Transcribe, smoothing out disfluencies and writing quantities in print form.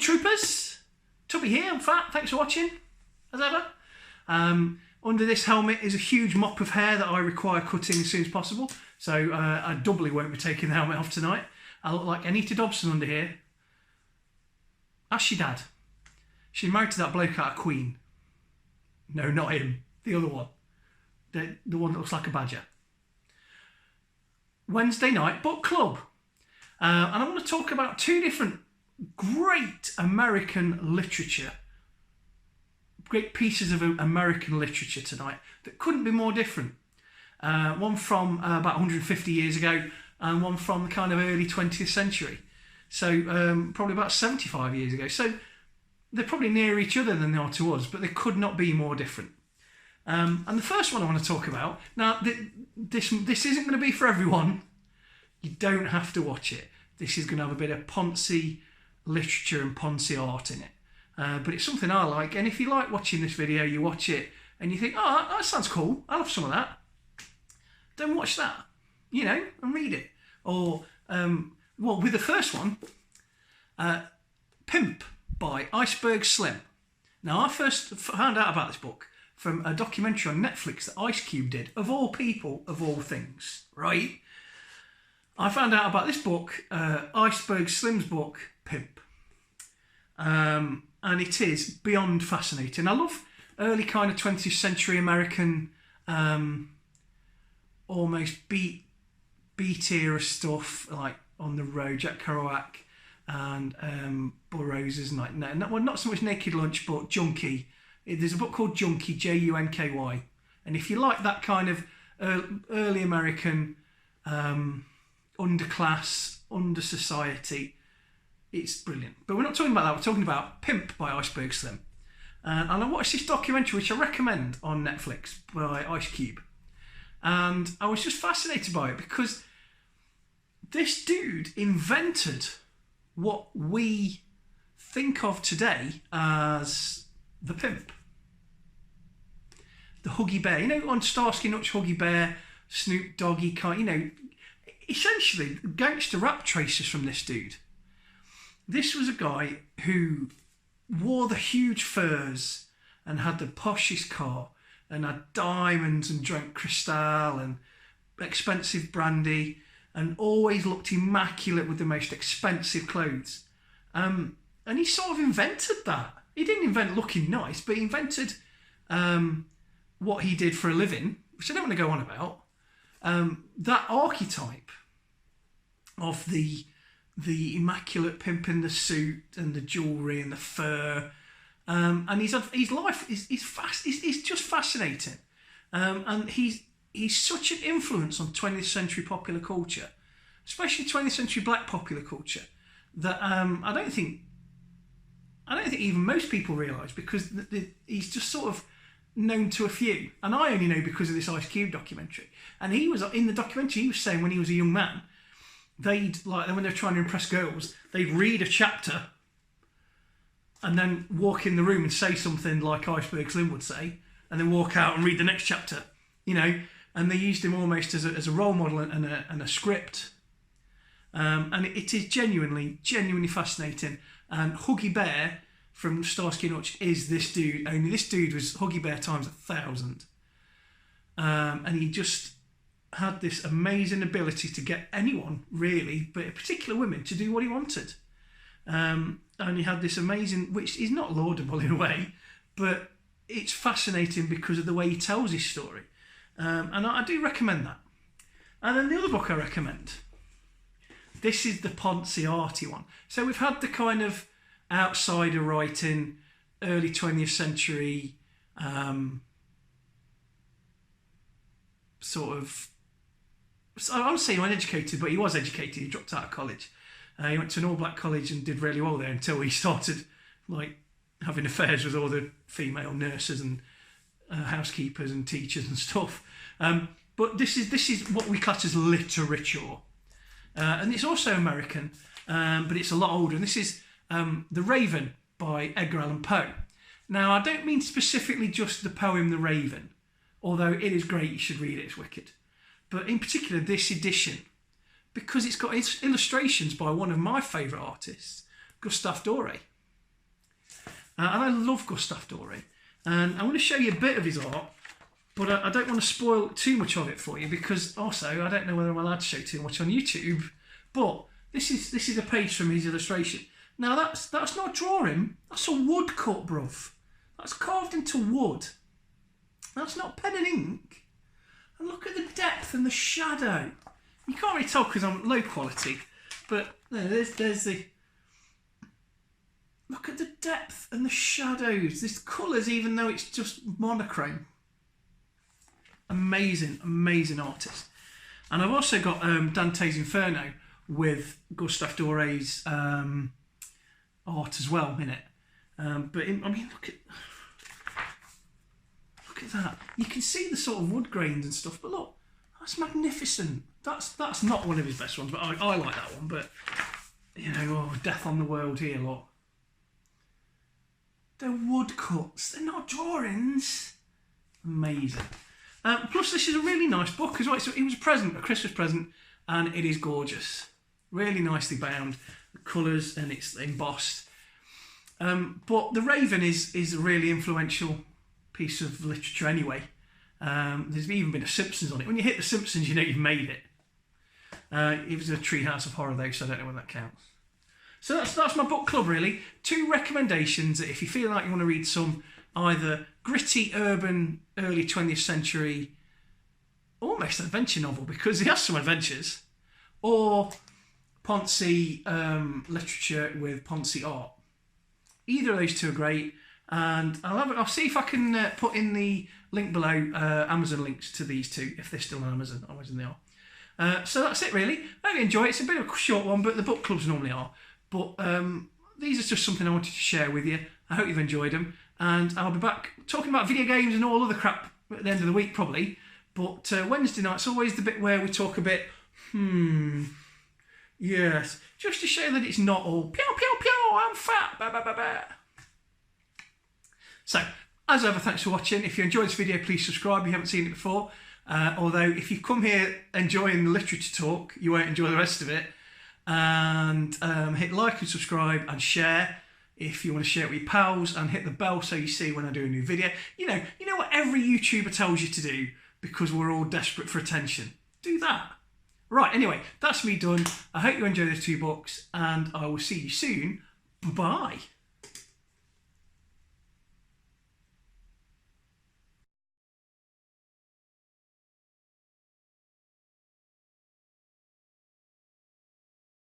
Troopers, Tubby here, I'm fat, thanks for watching, as ever. Under this helmet is a huge mop of hair that I require cutting as soon as possible, so I doubly won't be taking the helmet off tonight. I look like Anita Dobson under here. Ask your dad. She's married to that bloke out of Queen. No, not him, the other one. The one that looks like a badger. Wednesday night book club. And I want to talk about two different great American literature, great pieces of American literature tonight that couldn't be more different. One from about 150 years ago and one from the kind of early 20th century. So probably about 75 years ago. So they're probably nearer each other than they are to us, but they could not be more different. And the first one I want to talk about, now this isn't going to be for everyone. You don't have to watch it. This is going to have a bit of Ponzi literature and Ponzi art in it. But it's something I like. And if you like watching this video, you watch it and you think, oh, that sounds cool. I'll have some of that. Don't watch that, and read it. Or, with the first one, Pimp by Iceberg Slim. Now, I first found out about this book from a documentary on Netflix that Ice Cube did, of all people, of all things, right? I found out about this book, Iceberg Slim's book, Pimp. And it is beyond fascinating. I love early kind of 20th century American, almost beat era stuff, like On the Road, Jack Kerouac, and Burroughs, isn't it? No, not so much Naked Lunch, but Junkie. There's a book called Junkie, Junky. And if you like that kind of early American underclass, under society, it's brilliant. But we're not talking about that. We're talking about Pimp by Iceberg Slim. And I watched this documentary, which I recommend, on Netflix by Ice Cube. And I was just fascinated by it because this dude invented what we think of today as the pimp. The Huggy Bear. On Starsky and Hutch, Huggy Bear, Snoop Doggy, essentially gangster rap traces from this dude. This was a guy who wore the huge furs and had the poshest car and had diamonds and drank Cristal and expensive brandy and always looked immaculate with the most expensive clothes. And he sort of invented that. He didn't invent looking nice, but he invented what he did for a living, which I don't want to go on about. That archetype of the immaculate pimp in the suit and the jewellery and the fur. And his life is just fascinating. And he's such an influence on 20th century popular culture, especially 20th century black popular culture, that I don't think even most people realise, because he's just sort of known to a few. And I only know because of this Ice Cube documentary. And he was in the documentary, he was saying when he was a young man, when they're trying to impress girls, they'd read a chapter and then walk in the room and say something like Iceberg Slim would say, and then walk out and read the next chapter, and they used him almost as a role model and a script. And it is genuinely fascinating. And Huggy Bear from Starsky and Hutch is this dude, only this dude was Huggy Bear times 1,000. And he just had this amazing ability to get anyone, really, but particular women, to do what he wanted. And he had this amazing, which is not laudable in a way, but it's fascinating because of the way he tells his story. And I do recommend that. And then the other book I recommend, this is the Ponzi arty one. So we've had the kind of outsider writing, early 20th century, sort of, I would say he wasn't educated, but he was educated. He dropped out of college. He went to an all-black college and did really well there until he started having affairs with all the female nurses and housekeepers and teachers and stuff. But this is what we class as literature, and it's also American, but it's a lot older. And this is The Raven by Edgar Allan Poe. Now, I don't mean specifically just the poem The Raven, although it is great. You should read it. It's wicked. But in particular, this edition, because it's got illustrations by one of my favourite artists, Gustav Dore. And I love Gustav Dore. And I want to show you a bit of his art, but I don't want to spoil too much of it for you, because also I don't know whether I'm allowed to show too much on YouTube. But this is a page from his illustration. Now that's not a drawing, that's a woodcut, bruv. That's carved into wood. That's not pen and ink. And look at the depth and the shadow. You can't really tell because I'm low quality, but there's the... Look at the depth and the shadows. This colours, even though it's just monochrome. Amazing, amazing artist. And I've also got Dante's Inferno with Gustav Dore's art as well in it. I mean, look at that. You can see the sort of wood grains and stuff, but look, that's magnificent. That's not one of his best ones, but I like that one. But you know, oh, Death on the World here, look. They're woodcuts. They're not drawings. Amazing. Plus, this is a really nice book as well. So it was a present, a Christmas present, and it is gorgeous. Really nicely bound, the colours, and it's embossed. But The Raven is a really influential piece of literature anyway. There's even been a Simpsons on it. When you hit the Simpsons, you know you've made it. It was a Treehouse of Horror though, so I don't know whether that counts. So that's my book club really. 2 recommendations that if you feel like you want to read some either gritty, urban, early 20th century, almost an adventure novel because he has some adventures, or Ponzi literature with Ponzi art. Either of those 2 are great, and I'll see if I can put in the link below Amazon links to these 2 if they're still on Amazon. I imagine they are. So that's it really. I hope you enjoy it. It's a bit of a short one, but the book clubs normally are. But these are just something I wanted to share with you. I hope you've enjoyed them, and I'll be back talking about video games and all other crap at the end of the week probably. But Wednesday night's always the bit where we talk a bit, yes, just to show that it's not all pew pew pew, I'm fat, bah, bah, bah, bah. So, as ever, thanks for watching. If you enjoyed this video, please subscribe if you haven't seen it before. Although, if you've come here enjoying the literature talk, you won't enjoy the rest of it. And hit like and subscribe and share if you want to share it with your pals, and hit the bell so you see when I do a new video. You know what every YouTuber tells you to do because we're all desperate for attention. Do that. Right, anyway, that's me done. I hope you enjoy those 2 books, and I will see you soon. Bye-bye.